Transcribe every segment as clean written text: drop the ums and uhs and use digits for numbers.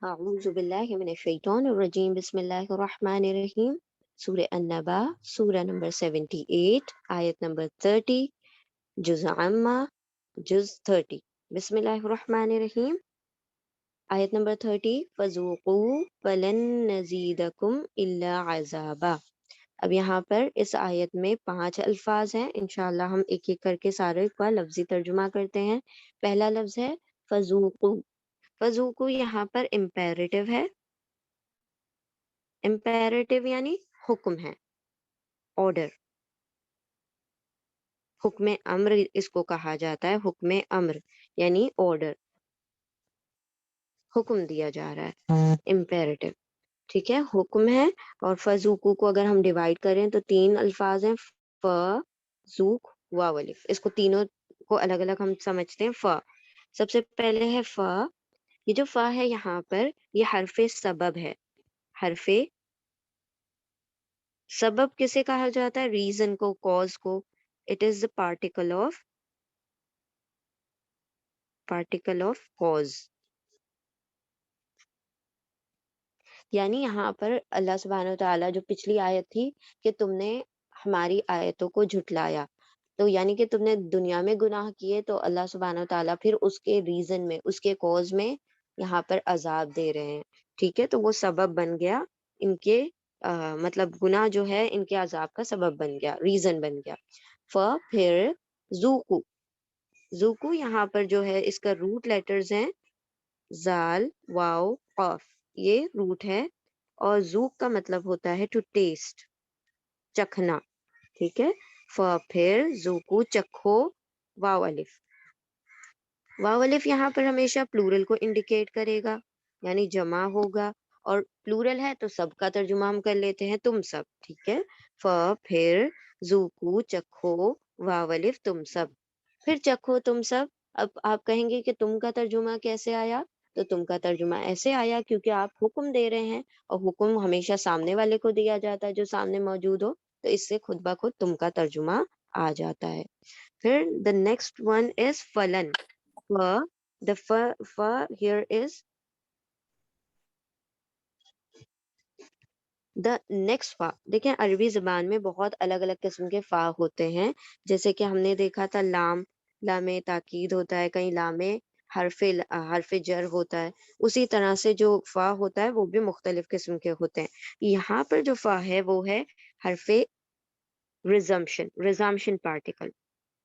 اعوذ باللہ من الشیطان الرجیم بسم اللہ الرحمن الرحیم سورہ النبا سورہ نمبر 78 آیت نمبر 30 جز عامہ جز 30 بسم اللہ الرحمن الرحیم آیت نمبر 30 فذوقوا فلن نزیدکم الا عذابا۔ اب یہاں پر اس آیت میں 5 الفاظ ہیں، انشاءاللہ ہم ایک ایک کر کے سارے کا لفظی ترجمہ کرتے ہیں۔ پہلا لفظ ہے فذوقوا۔ فذوقوا یہاں پر امپیریٹو ہے، امپیریٹو یعنی حکم ہے، آرڈر، حکم امر اس کو کہا جاتا ہے، حکم امر یعنی آرڈر، حکم دیا جا رہا ہے، امپیریٹو، ٹھیک ہے، حکم ہے۔ اور فذوقوا کو اگر ہم ڈیوائڈ کریں تو 3 الفاظ ہیں، ف ذوق واو الف، اس کو تینوں کو الگ الگ ہم سمجھتے ہیں۔ ف سب سے پہلے ہے ف، یہ جو ف ہے یہاں پر یہ حرف سبب ہے، حرف سبب کسے کہا جاتا ہے؟ ریزن کو، کاز کو۔ It is the particle of cause، یعنی یہاں پر اللہ سبحانہ و تعالیٰ جو پچھلی آیت تھی کہ تم نے ہماری آیتوں کو جھٹلایا، تو یعنی کہ تم نے دنیا میں گناہ کیے تو اللہ سبحانہ و تعالیٰ پھر اس کے ریزن میں، اس کے کاز میں یہاں پر عذاب دے رہے ہیں، ٹھیک ہے، تو وہ سبب بن گیا ان کے مطلب گناہ جو ہے ان کے عذاب کا سبب بن گیا، ریزن بن گیا۔ پھر ذوقو، ذوقو یہاں پر جو ہے اس کا روٹ لیٹرز ہیں زال واو قاف، یہ روٹ ہے، اور ذوق کا مطلب ہوتا ہے ٹو ٹیسٹ، چکھنا، ٹھیک ہے۔ پھر ذوقو چکھو واو الف، واو الف یہاں پر ہمیشہ پلورل کو انڈیکیٹ کرے گا، یعنی جمع ہوگا، اور پلورل ہے تو سب کا ترجمہ ہم کر لیتے ہیں تم سب، ٹھیک ہے۔ پھر ذوقو چکھو واو الف تم سب، پھر چکھو تم سب۔ اب آپ کہیں گے کہ تم کا ترجمہ کیسے آیا؟ تو تم کا ترجمہ ایسے آیا کیونکہ آپ حکم دے رہے ہیں، اور حکم ہمیشہ سامنے والے کو دیا جاتا ہے جو سامنے موجود ہو، تو اس سے خود بخود تم کا ترجمہ آ جاتا ہے۔ پھر the next one is فلن۔ the here is the next فا۔ دیکھیں عربی زبان میں بہت الگ الگ قسم کے فا ہوتے ہیں، جیسے کہ ہم نے دیکھا تھا لام، لام تاکید ہوتا ہے، کہیں لام حرف جر ہوتا ہے، اسی طرح سے جو فا ہوتا ہے وہ بھی مختلف قسم کے ہوتے ہیں۔ یہاں پر جو فا ہے وہ ہے حرف resumption, resumption particle,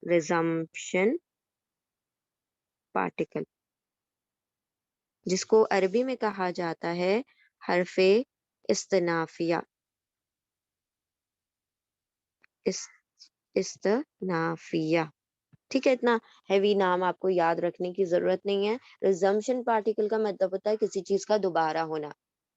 resumption particle, جس کو عربی میں کہا جاتا ہے حرف استنافیہ، استنافیہ، ٹھیک ہے، اتنا ہیوی نام آپ کو یاد رکھنے کی ضرورت نہیں ہے۔ ریزمپشن پارٹیکل کا مطلب ہوتا ہے کسی چیز کا دوبارہ ہونا،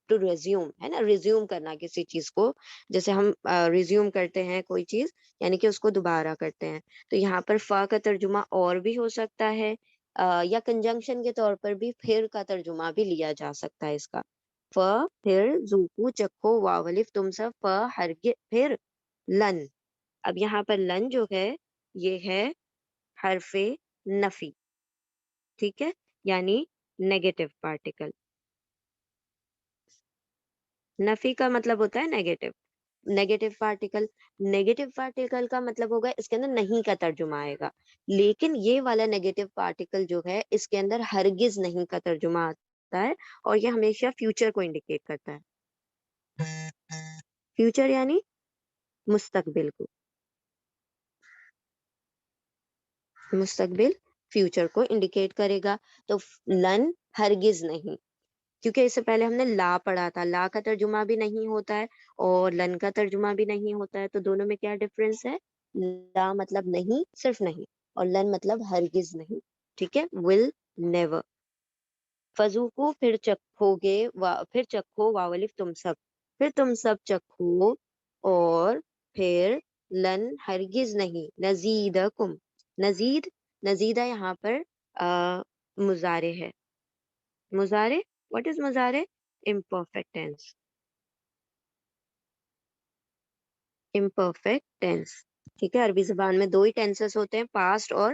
ٹو ریزیوم ہے نا، ریزیوم کرنا کسی چیز کو، جیسے ہم ریزیوم کرتے ہیں کوئی چیز یعنی کہ اس کو دوبارہ کرتے ہیں۔ تو یہاں پر فا کا ترجمہ اور بھی ہو سکتا ہے، یا کنجنکشن کے طور پر بھی پھر کا ترجمہ بھی لیا جا سکتا ہے اس کا۔ پھر ذوقو چکھو واو الف تم سب، پھر لن۔ اب یہاں پر لن جو ہے یہ ہے حرف نفی، ٹھیک ہے، یعنی نیگیٹو پارٹیکل، نفی کا مطلب ہوتا ہے negative, negative particle, negative particle کا مطلب ہوگا اس کے اندر نہیں کا ترجمہ آئے گا، لیکن یہ والا نیگیٹو پارٹیکل جو ہے اس کے اندر ہرگز نہیں کا ترجمہ آتا ہے، اور یہ ہمیشہ فیوچر کو انڈیکیٹ کرتا ہے، فیوچر یعنی مستقبل کو، مستقبل فیوچر کو انڈیکیٹ کرے گا۔ تو لن ہرگز نہیں، کیونکہ اس سے پہلے ہم نے لا پڑھا تھا، لا کا ترجمہ بھی نہیں ہوتا ہے اور لن کا ترجمہ بھی نہیں ہوتا ہے، تو دونوں میں کیا ڈفرینس ہے؟ لا مطلب نہیں، صرف نہیں، اور لن مطلب ہرگز نہیں، ٹھیک ہے، ول نیور۔ فذوقوا پھر چکھو گے، پھر چکھو واو الف تم سب، پھر تم سب چکھو، اور پھر لن ہرگز نہیں، نزیدکم، نزید، نزیدہ یہاں پر مضارع ہے، مضارع، what is مضارع؟ imperfect tense، imperfect tense، ٹھیک ہے، عربی زبان میں 2 ہی ٹینسز ہوتے ہیں، پاسٹ اور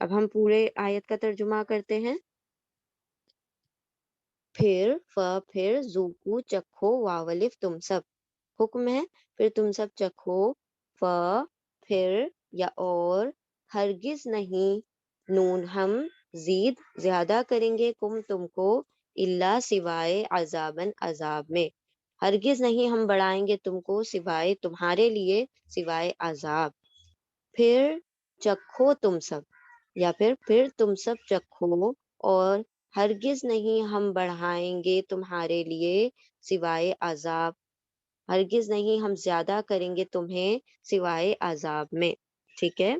اب ہم پورے آیت کا ترجمہ کرتے ہیں۔ پھر ذوقو چکھو واولف تم سب، حکم ہے پھر تم سب چکھو، پھر یا اور، ہرگز نہیں، نون ہم زید زیادہ کریں گے تم کو، الا سوائے عذابن عذاب میں، ہرگز نہیں ہم بڑھائیں گے تم کو سوائے تمہارے لیے سوائے عذاب۔ پھر چکھو تم سب، یا پھر تم سب چکھو، اور ہرگز نہیں ہم بڑھائیں گے تمہارے لیے سوائے عذاب، ہرگز نہیں ہم زیادہ کریں گے تمہیں سوائے عذاب میں، ٹھیک ہے۔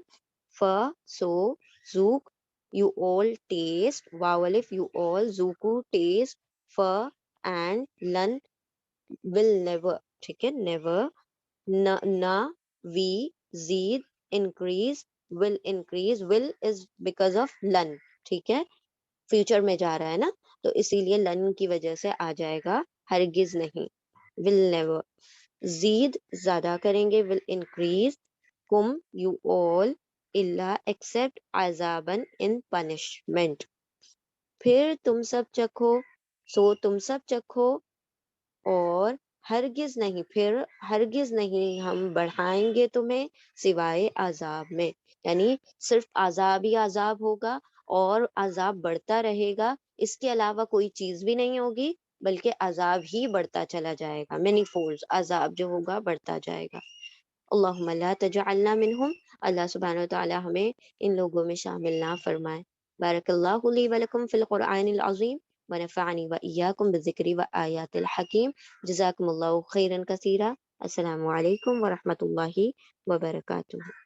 سو ذوق، یو آل ٹیسٹ، واولف یو آل، ذوقو ٹیسٹ، اینڈ لن ول نیور، ٹھیک ہے، نیور، نہ، وی زید، increase, will increase, will is because of لن، ٹھیک ہے، فیوچر میں جا رہا ہے نا، تو اسی لیے لن کی وجہ سے آ جائے گا ہرگز نہیں، ول نیور، زید زیادہ کریں گے، will increase, come you all, الا ایکسپٹ عذابن ان پنشمنٹ، پھر تم سب چکھو، سو تم سب چکھو، اور ہرگز نہیں ہم بڑھائیں گے تمہیں سوائے عذاب میں، یعنی صرف عذاب ہی عذاب ہوگا اور عذاب بڑھتا رہے گا، اس کے علاوہ کوئی چیز بھی نہیں ہوگی، بلکہ عذاب ہی بڑھتا چلا جائے گا، مینی فولڈز عذاب جو ہوگا بڑھتا جائے گا۔ اللہم لا تجعلنا منہم، اللہ سبحانہ وتعالی ہمیں ان لوگوں میں شامل نہ فرمائے۔ بارک اللہ لی ولکم فی القرآن العظیم، ونفعنی وإیاکم بالذکر وآیات الحکیم، جزاکم اللہ خیرا کثیرا، السلام علیکم ورحمۃ اللہ وبرکاتہ۔